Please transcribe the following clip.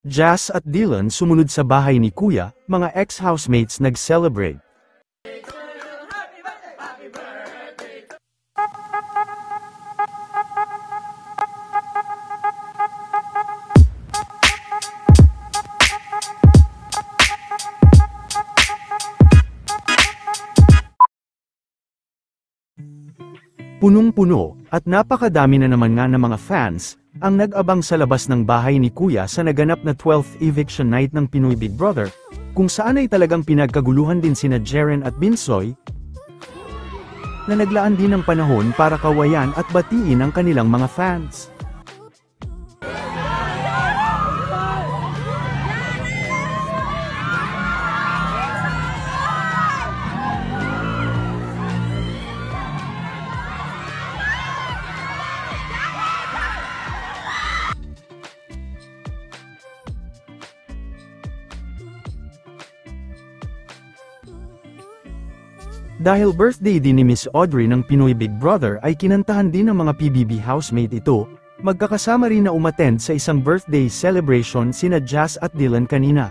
Jazz at Dylan sumunod sa bahay ni Kuya, mga ex-housemates nag-celebrate. Punong-puno, at napakadami na naman nga ng mga fans, ang nag-abang sa labas ng bahay ni Kuya sa naganap na 12th eviction night ng Pinoy Big Brother, kung saan ay talagang pinagkaguluhan din sina Jeren at Binsoy, na naglaan din ng panahon para kawayan at batiin ang kanilang mga fans. Dahil birthday din ni Miss Audrey ng Pinoy Big Brother ay kinantahan din ng mga PBB housemate ito, magkakasama rin na umattend sa isang birthday celebration sina Jazz at Dylan kanina.